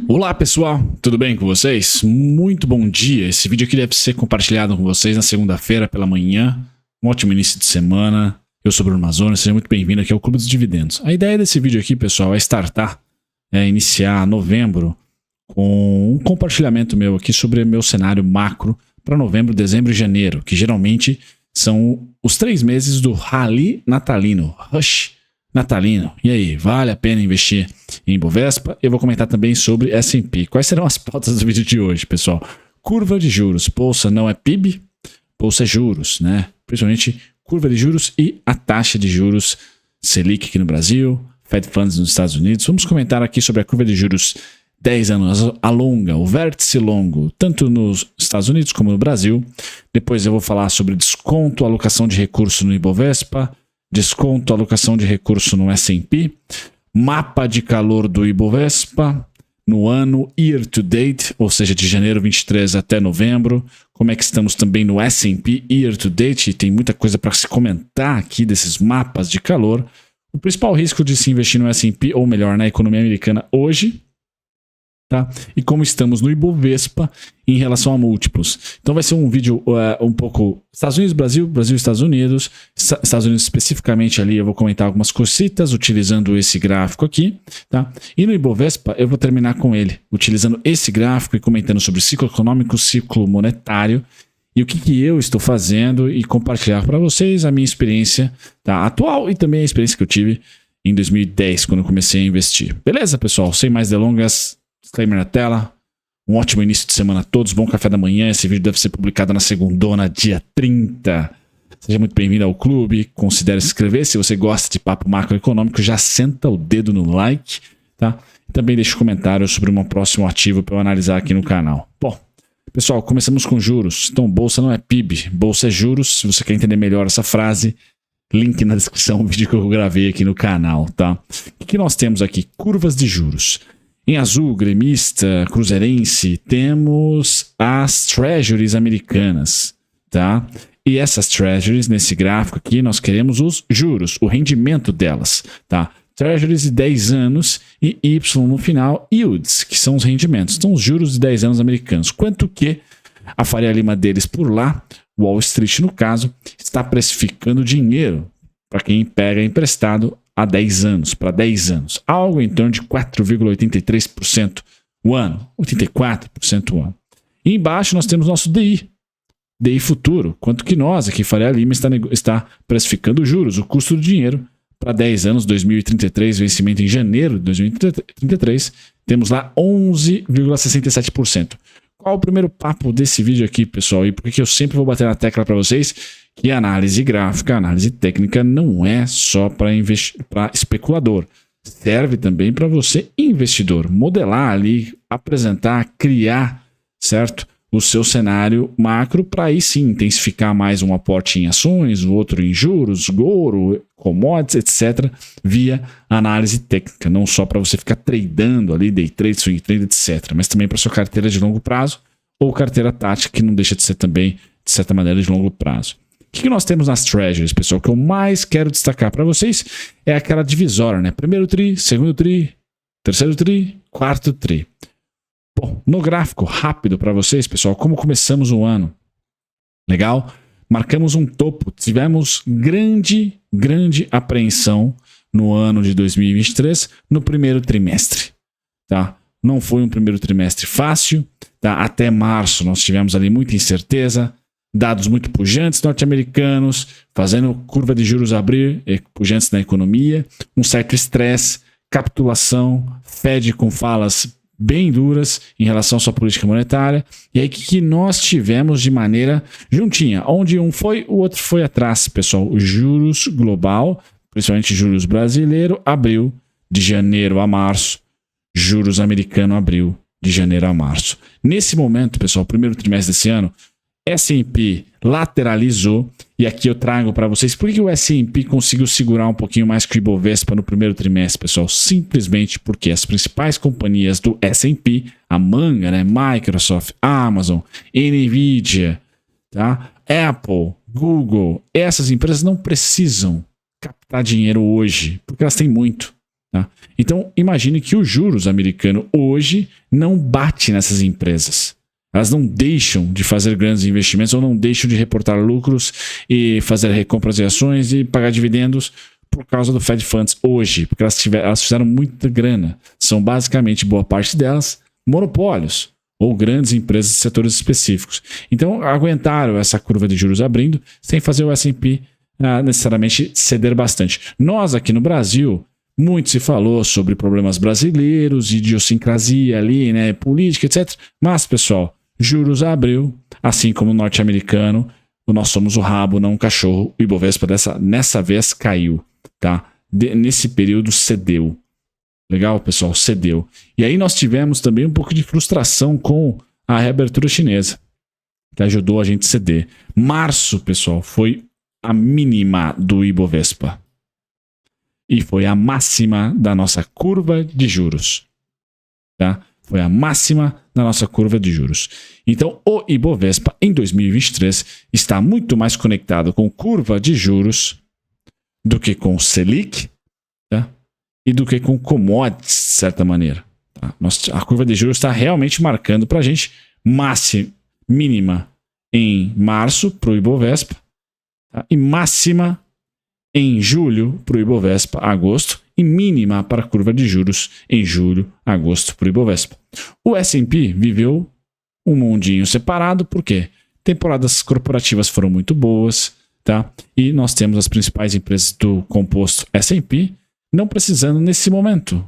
Olá pessoal, tudo bem com vocês? Muito bom dia. Esse vídeo aqui deve ser compartilhado com vocês na segunda-feira pela manhã. Um ótimo início de semana. Eu sou Bruno Mazzoni, seja muito bem-vindo aqui ao Clube dos Dividendos. A ideia desse vídeo aqui, pessoal, é iniciar novembro com um compartilhamento meu aqui sobre meu cenário macro para novembro, dezembro e janeiro, que geralmente são os 3 meses do rally natalino, rush natalino. E aí, vale a pena investir em Ibovespa? Eu vou comentar também sobre S&P. Quais serão as pautas do vídeo de hoje, pessoal? Curva de juros. Bolsa não é PIB, bolsa é juros, né? Principalmente curva de juros e a taxa de juros Selic aqui no Brasil, Fed Funds nos Estados Unidos. Vamos comentar aqui sobre a curva de juros 10 anos, a longa, o vértice longo, tanto nos Estados Unidos como no Brasil. Depois eu vou falar sobre desconto, alocação de recurso no Ibovespa, desconto, alocação de recurso no S&P, mapa de calor do Ibovespa no ano year to date, ou seja, de janeiro 23 até novembro, como é que estamos também no S&P year to date, tem muita coisa para se comentar aqui desses mapas de calor, o principal risco de se investir no S&P, ou melhor, na economia americana hoje, tá? E como estamos no Ibovespa em relação a múltiplos. Então vai ser um vídeo um pouco Estados Unidos, Brasil, Brasil, Estados Unidos. Estados Unidos especificamente ali eu vou comentar algumas cositas utilizando esse gráfico aqui, tá? E no Ibovespa eu vou terminar com ele, utilizando esse gráfico e comentando sobre ciclo econômico, ciclo monetário e o que eu estou fazendo e compartilhar para vocês a minha experiência, tá, atual e também a experiência que eu tive em 2010 quando eu comecei a investir. Beleza, pessoal? Sem mais delongas, disclaimer na tela, um ótimo início de semana a todos, bom café da manhã, esse vídeo deve ser publicado na segundona, dia 30. Seja muito bem-vindo ao clube, considere se inscrever, se você gosta de papo macroeconômico, já senta o dedo no like, tá? E também deixe um comentário sobre um próximo ativo para eu analisar aqui no canal. Bom, pessoal, começamos com juros, então bolsa não é PIB, bolsa é juros, se você quer entender melhor essa frase, link na descrição, o vídeo que eu gravei aqui no canal, tá? O que nós temos aqui? Curvas de juros. Em azul, gremista, cruzeirense, temos as treasuries americanas, tá? E essas treasuries, nesse gráfico aqui, nós queremos os juros, o rendimento delas, tá? Treasuries de 10 anos e Y no final, yields, que são os rendimentos, são os juros de 10 anos americanos. Quanto que a Faria Lima deles por lá, Wall Street no caso, está precificando dinheiro para quem pega emprestado a 10 anos, para 10 anos. Algo em torno de 4,83% o ano, 84% o ano. E embaixo nós temos nosso DI futuro, quanto que nós, aqui Faria Lima, está precificando juros, o custo do dinheiro para 10 anos, 2033, vencimento em janeiro de 2033, temos lá 11,67%. Qual o primeiro papo desse vídeo aqui, pessoal? E por que eu sempre vou bater na tecla para vocês que a análise gráfica, a análise técnica não é só para especulador. Serve também para você, investidor, modelar ali, apresentar, criar, certo? O seu cenário macro para aí sim intensificar mais um aporte em ações, o outro em juros, ouro, commodities, etc. via análise técnica, não só para você ficar tradando ali, day trade, swing trade, etc. Mas também para sua carteira de longo prazo ou carteira tática, que não deixa de ser também, de certa maneira, de longo prazo. O que nós temos nas treasuries, pessoal? O que eu mais quero destacar para vocês é aquela divisória, né? Primeiro tri, segundo tri, terceiro tri, quarto tri. Bom, no gráfico rápido para vocês, pessoal, como começamos o ano? Legal? Marcamos um topo, tivemos grande apreensão no ano de 2023, no primeiro trimestre, tá? Não foi um primeiro trimestre fácil, tá? Até março nós tivemos ali muita incerteza, dados muito pujantes norte-americanos, fazendo curva de juros abrir, pujantes na economia, um certo estresse, capitulação, Fed com falas bem duras em relação à sua política monetária, e aí o que nós tivemos de maneira juntinha, onde um foi, o outro foi atrás, pessoal. O juros global, principalmente juros brasileiro, abriu de janeiro a março, juros americano abriu de janeiro a março. Nesse momento, pessoal, primeiro trimestre desse ano, S&P lateralizou, e aqui eu trago para vocês por que o S&P conseguiu segurar um pouquinho mais que o Ibovespa no primeiro trimestre, pessoal. Simplesmente porque as principais companhias do S&P, a manga, né, Microsoft, Amazon, Nvidia, tá? Apple, Google, essas empresas não precisam captar dinheiro hoje, porque elas têm muito. Tá? Então, imagine que o juros americano hoje não bate nessas empresas. Elas não deixam de fazer grandes investimentos ou não deixam de reportar lucros e fazer recompras de ações e pagar dividendos por causa do Fed Funds hoje, porque elas fizeram muita grana. São basicamente, boa parte delas, monopólios ou grandes empresas de setores específicos. Então, aguentaram essa curva de juros abrindo sem fazer o S&P necessariamente ceder bastante. Nós aqui no Brasil, muito se falou sobre problemas brasileiros, idiosincrasia ali, né, política, etc. Mas, pessoal, juros abriu, assim como o norte-americano, nós somos o rabo, não o cachorro. O Ibovespa nessa vez caiu, tá? Nesse período cedeu. Legal, pessoal? Cedeu. E aí nós tivemos também um pouco de frustração com a reabertura chinesa, que ajudou a gente a ceder. Março, pessoal, foi a mínima do Ibovespa. E foi a máxima da nossa curva de juros. Tá? Foi a máxima da nossa curva de juros. Então, o Ibovespa, em 2023, está muito mais conectado com curva de juros do que com Selic, tá? E do que com commodities, de certa maneira. Tá? A curva de juros está realmente marcando para a gente mínima em março para o Ibovespa, tá? E máxima em julho para o Ibovespa, agosto, e mínima para a curva de juros em julho, agosto para o Ibovespa. O S&P viveu um mundinho separado, por quê? Temporadas corporativas foram muito boas, tá? E nós temos as principais empresas do composto S&P não precisando nesse momento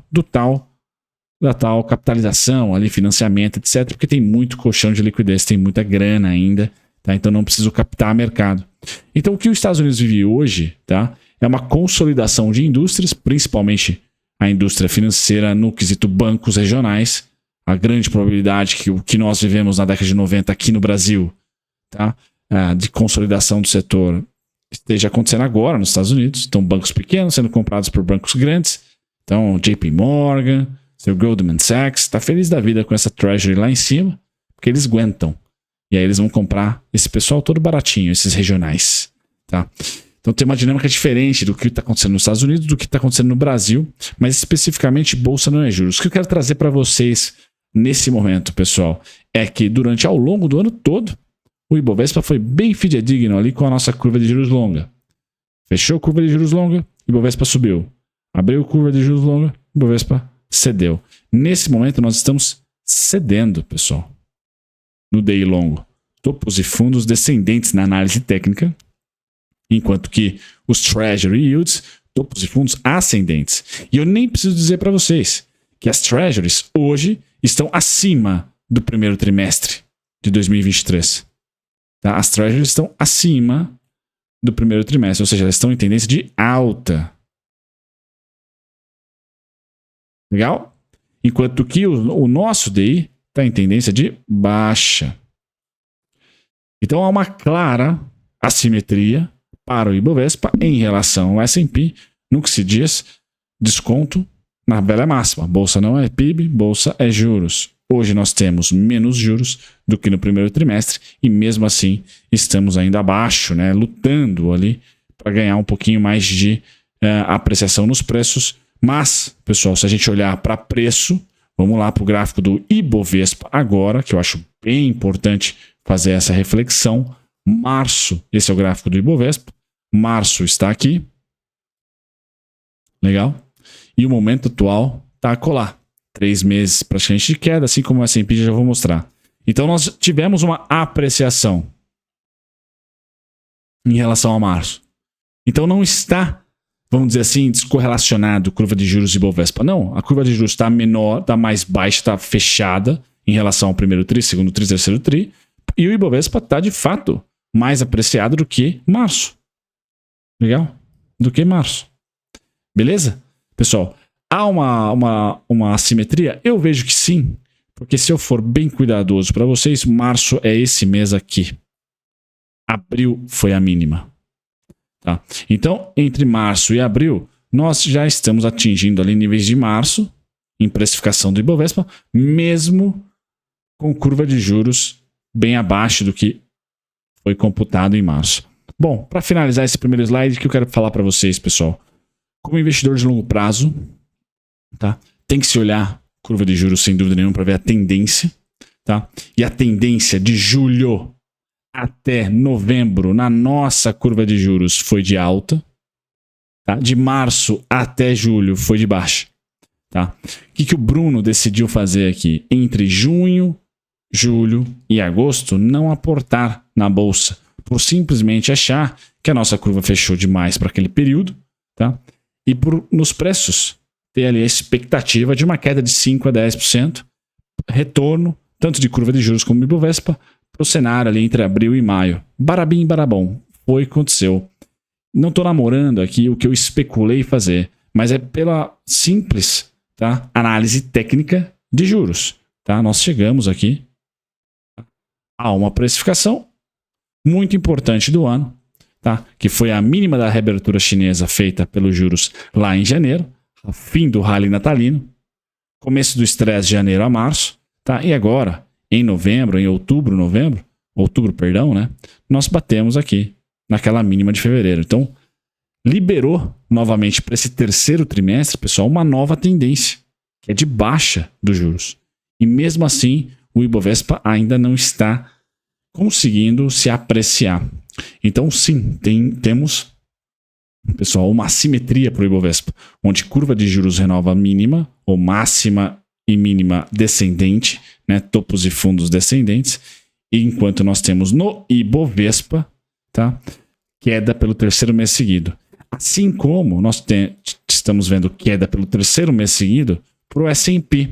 da tal capitalização, ali, financiamento, etc., porque tem muito colchão de liquidez, tem muita grana ainda, tá? Então não preciso captar mercado. Então o que os Estados Unidos vive hoje, tá? É uma consolidação de indústrias, principalmente a indústria financeira no quesito bancos regionais. A grande probabilidade que o que nós vivemos na década de 90 aqui no Brasil, tá? De consolidação do setor, esteja acontecendo agora nos Estados Unidos. Então, bancos pequenos sendo comprados por bancos grandes. Então, JP Morgan, seu Goldman Sachs, está feliz da vida com essa treasury lá em cima, porque eles aguentam. E aí eles vão comprar esse pessoal todo baratinho, esses regionais, tá? Então tem uma dinâmica diferente do que está acontecendo nos Estados Unidos, do que está acontecendo no Brasil, mas especificamente bolsa não é juros. O que eu quero trazer para vocês nesse momento, pessoal, é que ao longo do ano todo, o Ibovespa foi bem fidedigno ali com a nossa curva de juros longa. Fechou a curva de juros longa, Ibovespa subiu. Abriu a curva de juros longa, Ibovespa cedeu. Nesse momento nós estamos cedendo, pessoal, no DI longo. Topos e fundos descendentes na análise técnica, enquanto que os Treasury Yields, topos e fundos ascendentes. E eu nem preciso dizer para vocês que as Treasuries hoje estão acima do primeiro trimestre de 2023. Tá? As Treasuries estão acima do primeiro trimestre, ou seja, elas estão em tendência de alta. Legal? Enquanto que o nosso DI está em tendência de baixa. Então há uma clara assimetria para o Ibovespa em relação ao S&P, no que se diz desconto na velha máxima. Bolsa não é PIB, bolsa é juros. Hoje nós temos menos juros do que no primeiro trimestre e mesmo assim estamos ainda abaixo, né, lutando ali para ganhar um pouquinho mais de apreciação nos preços. Mas, pessoal, se a gente olhar para preço, vamos lá para o gráfico do Ibovespa agora, que eu acho bem importante fazer essa reflexão. Março, esse é o gráfico do Ibovespa. Março está aqui. Legal? E o momento atual está a colar. 3 meses praticamente de queda, assim como o S&P já vou mostrar. Então nós tivemos uma apreciação em relação a março. Então não está, vamos dizer assim, descorrelacionado curva de juros e Ibovespa. Não, a curva de juros está menor, está mais baixa, está fechada em relação ao primeiro tri, segundo tri, terceiro tri. E o Ibovespa está, de fato, mais apreciado do que março. Legal? Do que março. Beleza? Pessoal, há uma assimetria? Eu vejo que sim, porque se eu for bem cuidadoso para vocês, março é esse mês aqui. Abril foi a mínima. Tá? Então, entre março e abril, nós já estamos atingindo ali níveis de março, em precificação do Ibovespa, mesmo com curva de juros bem abaixo do que foi computado em março. Bom, para finalizar esse primeiro slide, o que eu quero falar para vocês, pessoal? Como investidor de longo prazo, tá? Tem que se olhar curva de juros sem dúvida nenhuma para ver a tendência, tá? E a tendência de julho até novembro na nossa curva de juros foi de alta, tá? De março até julho foi de baixa, tá? O que o Bruno decidiu fazer aqui? Entre junho, julho e agosto, não aportar na bolsa, por simplesmente achar que a nossa curva fechou demais para aquele período, tá? E por nos preços ter ali a expectativa de uma queda de 5 a 10%, retorno tanto de curva de juros como Ibovespa para o cenário ali entre abril e maio. Barabim, barabom, foi o que aconteceu. Não estou namorando aqui o que eu especulei fazer, mas é pela simples, tá, análise técnica de juros. Tá? Nós chegamos aqui a uma precificação muito importante do ano, tá? Que foi a mínima da reabertura chinesa feita pelos juros lá em janeiro, fim do rally natalino, começo do estresse de janeiro a março, tá? E agora, em novembro, né? Nós batemos aqui naquela mínima de fevereiro. Então, liberou novamente para esse terceiro trimestre, pessoal, uma nova tendência, que é de baixa dos juros. E mesmo assim, o Ibovespa ainda não está conseguindo se apreciar. Então, sim, temos, pessoal, uma assimetria para o Ibovespa, onde curva de juros renova mínima, ou máxima e mínima descendente, né, topos e fundos descendentes, enquanto nós temos no Ibovespa, tá, queda pelo terceiro mês seguido. Assim como nós estamos vendo queda pelo terceiro mês seguido para o S&P.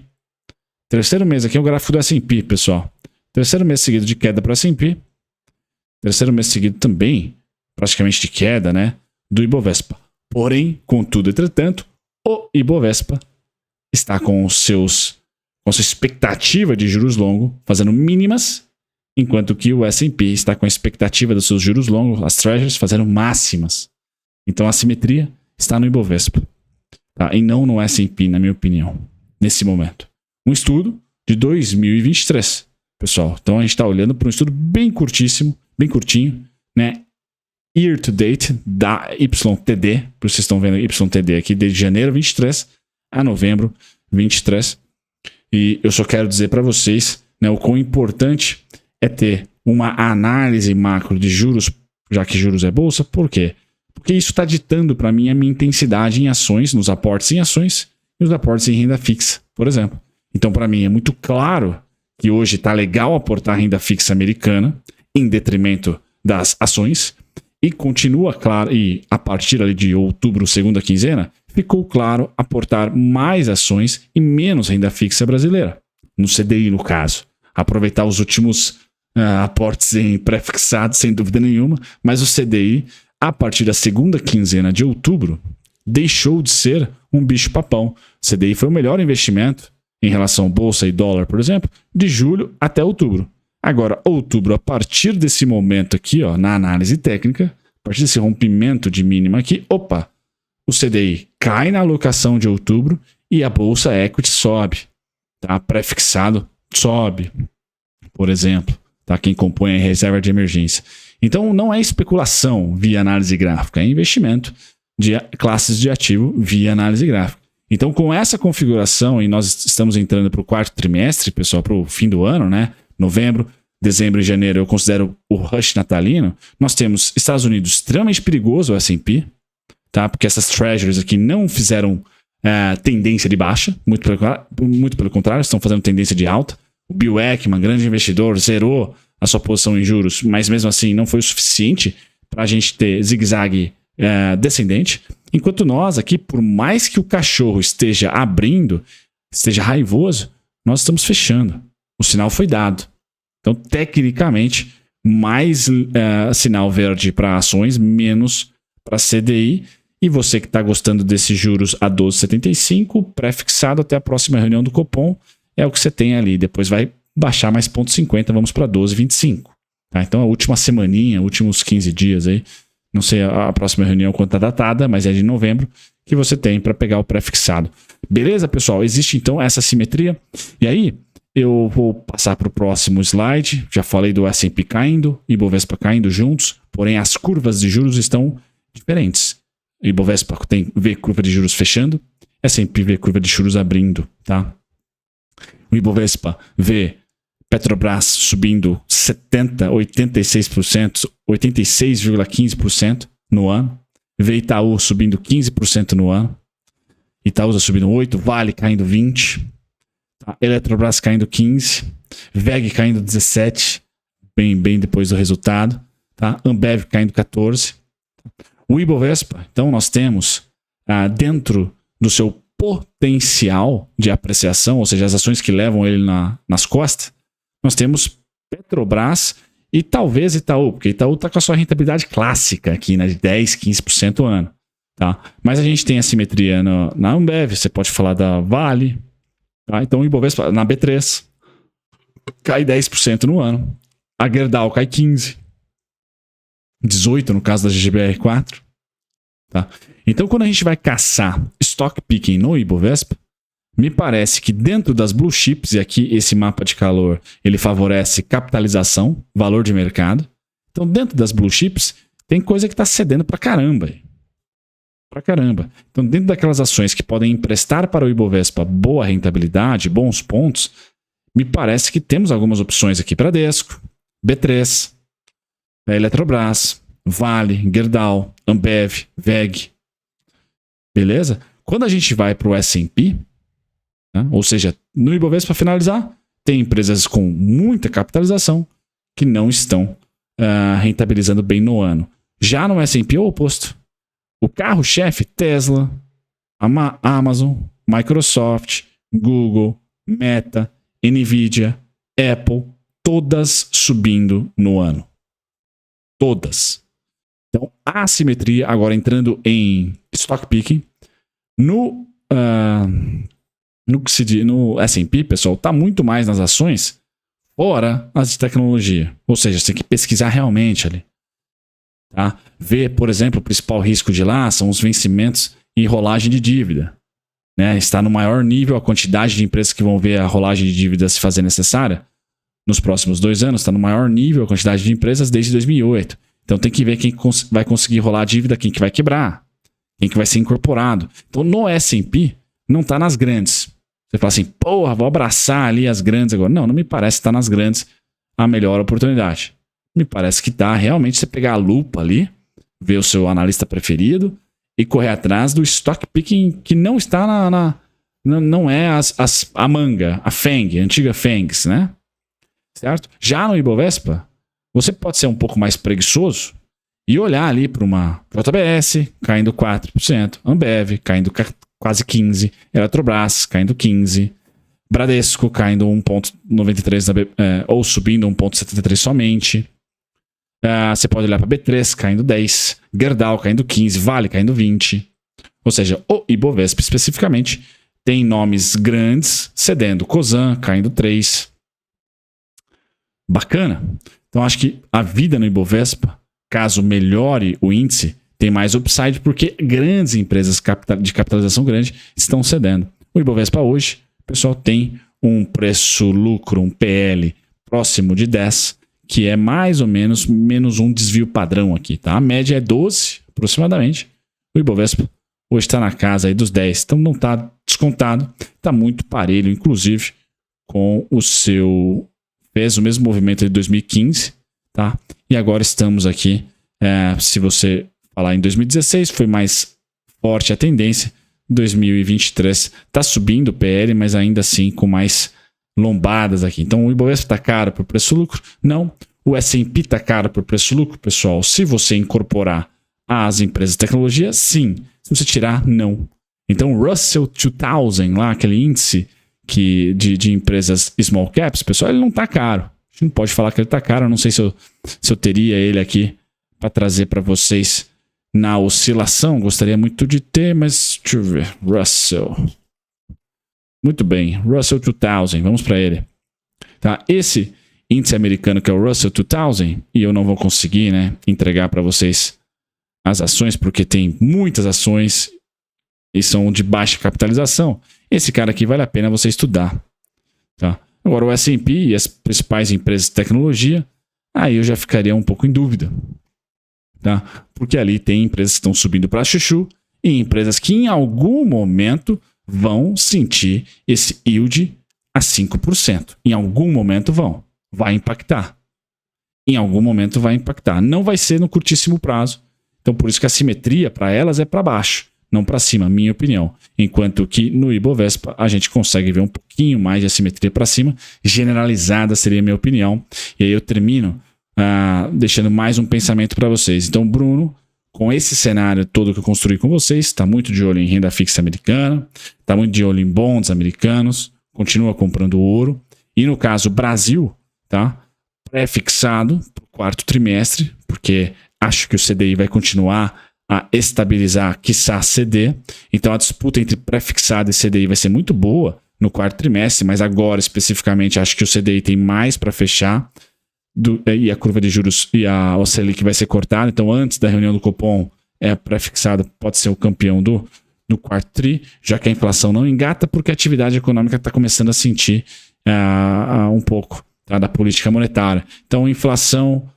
Terceiro mês aqui é o gráfico do S&P, pessoal. Terceiro mês seguido de queda para o S&P. Terceiro mês seguido também, praticamente de queda, né, do Ibovespa. Porém, contudo, entretanto, o Ibovespa está com sua expectativa de juros longos fazendo mínimas, enquanto que o S&P está com a expectativa dos seus juros longos, as Treasuries, fazendo máximas. Então a simetria está no Ibovespa, tá? E não no S&P, na minha opinião, nesse momento. Um estudo de 2023, pessoal. Então a gente está olhando para um estudo bem curtíssimo, bem curtinho, né? Year to date da YTD, por isso vocês estão vendo YTD aqui, desde janeiro 23 a novembro 23. E eu só quero dizer para vocês, né, o quão importante é ter uma análise macro de juros, já que juros é bolsa. Por quê? Porque isso está ditando para mim a minha intensidade em ações, nos aportes em ações e os aportes em renda fixa, por exemplo. Então, para mim, é muito claro que hoje está legal aportar renda fixa americana em detrimento das ações, e continua claro, e a partir ali de outubro, segunda quinzena, ficou claro aportar mais ações e menos renda fixa brasileira, no CDI no caso. Aproveitar os últimos aportes em pré-fixados, sem dúvida nenhuma, mas o CDI, a partir da segunda quinzena de outubro, deixou de ser um bicho-papão. O CDI foi o melhor investimento em relação à bolsa e dólar, por exemplo, de julho até outubro. Agora, outubro, a partir desse momento aqui, ó, na análise técnica, a partir desse rompimento de mínima aqui, o CDI cai na alocação de outubro e a bolsa equity sobe. Tá? Pré-fixado sobe, por exemplo. Tá? Quem compõe a reserva de emergência. Então, não é especulação via análise gráfica, é investimento de classes de ativo via análise gráfica. Então, com essa configuração, e nós estamos entrando para o quarto trimestre, pessoal, para o fim do ano, né? Novembro, dezembro e janeiro eu considero o rush natalino. Nós temos Estados Unidos extremamente perigoso, o S&P, tá? Porque essas treasuries aqui não fizeram tendência de baixa, muito pelo contrário, estão fazendo tendência de alta. O Bill Ackman, grande investidor, zerou a sua posição em juros, mas mesmo assim não foi o suficiente para a gente ter zigue-zague descendente. Enquanto nós aqui, por mais que o cachorro esteja abrindo, esteja raivoso, nós estamos fechando. O sinal foi dado. Então, tecnicamente, mais sinal verde para ações, menos para CDI. E você que está gostando desses juros a 12,75, pré-fixado até a próxima reunião do Copom, é o que você tem ali. Depois vai baixar mais 0,50, vamos para 12,25. Tá? Então, a última semaninha, últimos 15 dias aí, não sei a próxima reunião quanto está datada, mas é de novembro, que você tem para pegar o pré-fixado. Beleza, pessoal? Existe então essa simetria. E aí, eu vou passar para o próximo slide. Já falei do S&P caindo, Ibovespa caindo juntos, porém as curvas de juros estão diferentes. Ibovespa vê curva de juros fechando S&P vê curva de juros abrindo, tá? O Ibovespa vê Petrobras subindo 86%, 86,15% no ano. Vê Itaú subindo 15% no ano. Itaúsa subindo 8%, Vale caindo 20%, tá? Eletrobras caindo 15%, VEG caindo 17%, bem depois do resultado, tá? Ambev caindo 14%. O Ibovespa, então nós temos dentro do seu potencial de apreciação, ou seja, as ações que levam ele nas costas, nós temos Petrobras e talvez Itaú, porque Itaú está com a sua rentabilidade clássica aqui, né, de 10%, 15% ao ano. Tá? Mas a gente tem assimetria na Ambev, você pode falar da Vale. Tá? Então o Ibovespa na B3 cai 10% no ano. A Gerdau cai 15%. 18% no caso da GGBR4. Tá? Então quando a gente vai caçar stock picking no Ibovespa, me parece que dentro das blue chips, e aqui esse mapa de calor, ele favorece capitalização, valor de mercado. Então dentro das blue chips, tem coisa que está cedendo pra caramba. Pra caramba. Então dentro daquelas ações que podem emprestar para o Ibovespa boa rentabilidade, bons pontos, me parece que temos algumas opções aqui. Bradesco, B3, Eletrobras, Vale, Gerdau, Ambev, VEG. Beleza? Quando a gente vai para o S&P, né, ou seja, no Ibovespa, para finalizar, tem empresas com muita capitalização que não estão rentabilizando bem no ano. Já no S&P é o oposto. O carro-chefe, Tesla, Amazon, Microsoft, Google, Meta, Nvidia, Apple, todas subindo no ano. Todas. Então, a assimetria, agora entrando em stock picking, no S&P, pessoal, está muito mais nas ações fora as de tecnologia. Ou seja, você tem que pesquisar realmente ali. Tá? Ver, por exemplo, o principal risco de lá são os vencimentos e rolagem de dívida. Né? Está no maior nível a quantidade de empresas que vão ver a rolagem de dívida se fazer necessária nos próximos 2 anos. Está no maior nível a quantidade de empresas desde 2008. Então tem que ver quem vai conseguir rolar a dívida, quem que vai quebrar, quem que vai ser incorporado. Então no S&P não está nas grandes. Você fala assim, porra, vou abraçar ali as grandes agora. Não me parece que está nas grandes a melhor oportunidade. Me parece que tá realmente você pegar a lupa ali, ver o seu analista preferido e correr atrás do stock picking que não está não é a manga, a FANG, a antiga FANGs, né? Certo? Já no Ibovespa, você pode ser um pouco mais preguiçoso e olhar ali para uma JBS caindo 4%, Ambev caindo quase 15%, Eletrobras caindo 15%, Bradesco caindo 1,93% ou subindo 1,73% somente. Você pode olhar para B3 caindo 10%, Gerdau caindo 15%, Vale caindo 20%. Ou seja, o Ibovespa especificamente tem nomes grandes cedendo. Cosan caindo 3%. Bacana. Então acho que a vida no Ibovespa, caso melhore o índice, tem mais upside porque grandes empresas de capitalização grande estão cedendo. O Ibovespa hoje, pessoal, tem um preço-lucro, um PL próximo de 10%, que é mais ou menos um desvio padrão aqui, tá? A média é 12, aproximadamente. O Ibovespa hoje está na casa aí dos 10, então não está descontado, está muito parelho, inclusive, com o seu... fez o mesmo movimento de 2015, tá? E agora estamos aqui, se você falar em 2016, foi mais forte a tendência, 2023 está subindo o PL, mas ainda assim com mais lombadas aqui. Então o Ibovespa está caro por preço-lucro? Não. O S&P está caro por preço-lucro, pessoal? Se você incorporar as empresas de tecnologia, sim. Se você tirar, não. Então o Russell 2000, lá, aquele índice de empresas small caps, pessoal, ele não está caro. A gente não pode falar que ele está caro. Eu não sei se eu teria ele aqui para trazer para vocês na oscilação. Gostaria muito de ter, mas deixa eu ver. Russell. Muito bem, Russell 2000, vamos para ele. Tá? Esse índice americano que é o Russell 2000, e eu não vou conseguir, né, entregar para vocês as ações, porque tem muitas ações e são de baixa capitalização. Esse cara aqui vale a pena você estudar. Tá? Agora o S&P e as principais empresas de tecnologia, aí eu já ficaria um pouco em dúvida. Tá? Porque ali tem empresas que estão subindo para chuchu e empresas que em algum momento vão sentir esse yield a 5%. Em algum momento vai impactar. Em algum momento vai impactar. Não vai ser no curtíssimo prazo. Então, por isso que a simetria para elas é para baixo, não para cima, minha opinião. Enquanto que no Ibovespa a gente consegue ver um pouquinho mais de assimetria para cima. Generalizada seria a minha opinião. E aí eu termino deixando mais um pensamento para vocês. Então, Bruno, com esse cenário todo que eu construí com vocês, está muito de olho em renda fixa americana, está muito de olho em bonds americanos, continua comprando ouro. E no caso Brasil, tá? Pré-fixado para o quarto trimestre, porque acho que o CDI vai continuar a estabilizar, quiçá ceder. Então a disputa entre pré-fixado e CDI vai ser muito boa no quarto trimestre, mas agora especificamente acho que o CDI tem mais para fechar e a curva de juros e a Selic vai ser cortada. Então antes da reunião do Copom, pré-fixado pode ser o campeão do quarto tri, já que a inflação não engata, porque a atividade econômica está começando a sentir um pouco, tá, da política monetária. Então inflação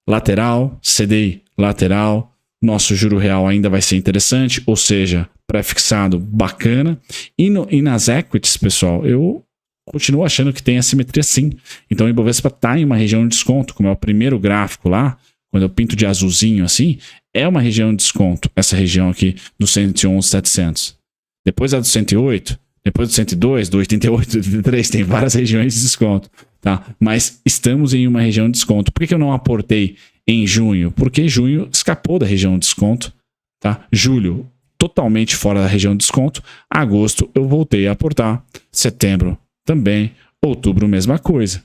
lateral, CDI lateral, nosso juro real ainda vai ser interessante, ou seja, pré-fixado bacana. E nas equities, pessoal, eu continuo achando que tem assimetria sim. Então o Ibovespa está em uma região de desconto, como é o primeiro gráfico lá, quando eu pinto de azulzinho assim, é uma região de desconto, essa região aqui do 111,700. Depois a do 108, depois do 102, do 88, do 83, tem várias regiões de desconto, tá? Mas estamos em uma região de desconto. Por que eu não aportei em junho? Porque junho escapou da região de desconto, tá? Julho, totalmente fora da região de desconto. Agosto, eu voltei a aportar. Setembro, também. Outubro, mesma coisa,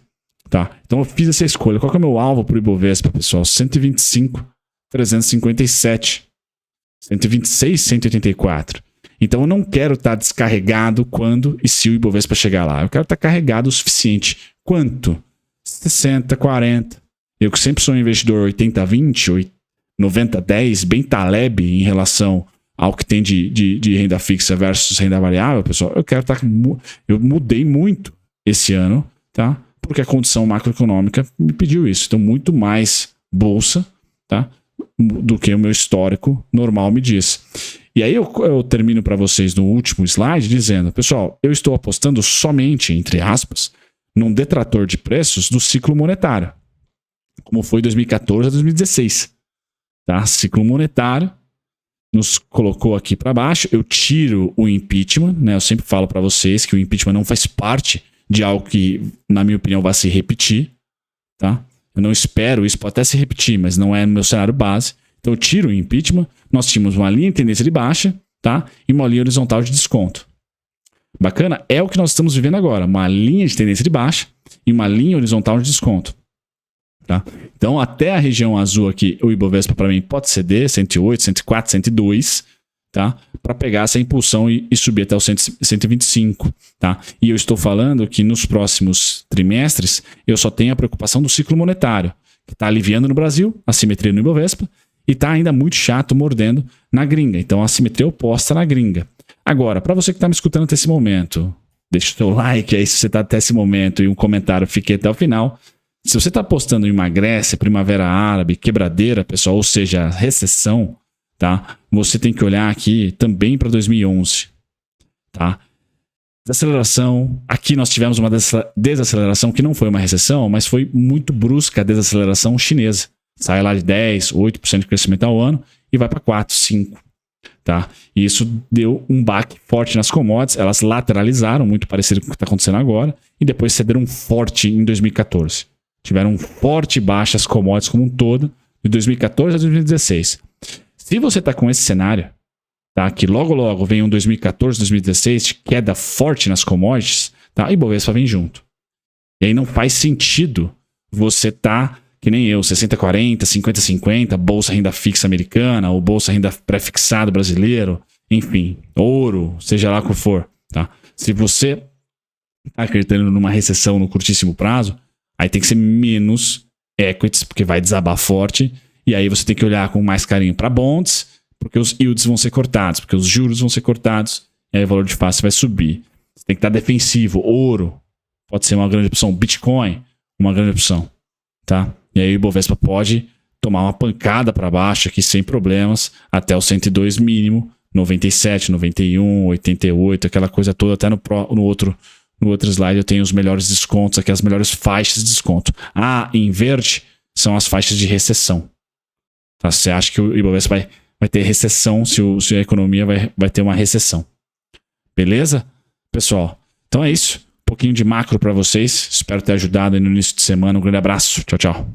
tá? Então eu fiz essa escolha. Qual que é o meu alvo para o Ibovespa, pessoal? 125,357. 126, 184. Então eu não quero estar descarregado quando e se o Ibovespa chegar lá. Eu quero estar carregado o suficiente. Quanto? 60, 40. Eu que sempre sou um investidor 80-20, 90-10, bem Taleb em relação ao que tem de renda fixa versus renda variável, pessoal. Eu quero estar... Eu mudei muito esse ano, tá? Porque a condição macroeconômica me pediu isso. Então, muito mais bolsa, tá? Do que o meu histórico normal me diz. E aí eu termino para vocês no último slide dizendo, pessoal, eu estou apostando somente, entre aspas, num detrator de preços do ciclo monetário, como foi 2014 a 2016. Tá? Ciclo monetário nos colocou aqui para baixo. Eu tiro o impeachment, né? Eu sempre falo para vocês que o impeachment não faz parte de algo que, na minha opinião, vai se repetir. Tá? Eu não espero, isso pode até se repetir, mas não é no meu cenário base. Então eu tiro o impeachment, nós tínhamos uma linha de tendência de baixa, tá? E uma linha horizontal de desconto. Bacana? É o que nós estamos vivendo agora, uma linha de tendência de baixa e uma linha horizontal de desconto. Tá? Então até a região azul aqui, o Ibovespa para mim pode ceder, 108, 104, 102, tá? Para pegar essa impulsão e subir até o 125. Tá? E eu estou falando que nos próximos trimestres eu só tenho a preocupação do ciclo monetário, que está aliviando no Brasil, a simetria no Ibovespa, e está ainda muito chato mordendo na gringa. Então a simetria oposta na gringa. Agora, para você que está me escutando até esse momento, deixa o seu like aí se você está até esse momento e um comentário, fiquei até o final. Se você está apostando em uma Grécia, Primavera Árabe, quebradeira, pessoal, ou seja, recessão, tá? Você tem que olhar aqui também para 2011. Tá? Desaceleração. Aqui nós tivemos uma desaceleração que não foi uma recessão, mas foi muito brusca a desaceleração chinesa. Sai lá de 10, 8% de crescimento ao ano e vai para 4, 5. Tá? E isso deu um baque forte nas commodities. Elas lateralizaram, muito parecido com o que está acontecendo agora, e depois cederam forte em 2014. Tiveram forte baixa as commodities como um todo, de 2014 a 2016. Se você está com esse cenário, tá? Que logo vem um 2014, 2016, de queda forte nas commodities, tá? E Ibovespa vem junto. E aí não faz sentido você tá que nem eu, 60-40, 50-50, bolsa renda fixa americana, ou bolsa renda pré-fixado brasileiro, enfim, ouro, seja lá qual for. Tá? Se você está acreditando numa recessão no curtíssimo prazo, aí tem que ser menos equities, porque vai desabar forte, e aí você tem que olhar com mais carinho para bonds, porque os yields vão ser cortados, porque os juros vão ser cortados, e aí o valor de face vai subir. Você tem que estar defensivo. Ouro pode ser uma grande opção, Bitcoin, uma grande opção. Tá? E aí o Ibovespa pode tomar uma pancada para baixo aqui sem problemas, até o 102 mínimo, 97, 91, 88, aquela coisa toda. Até no outro slide eu tenho os melhores descontos, aqui as melhores faixas de desconto. Em verde são as faixas de recessão. Tá? Você acha que o Ibovespa vai ter recessão, se a economia vai ter uma recessão. Beleza? Pessoal, então é isso. Um pouquinho de macro para vocês. Espero ter ajudado aí no início de semana. Um grande abraço. Tchau, tchau.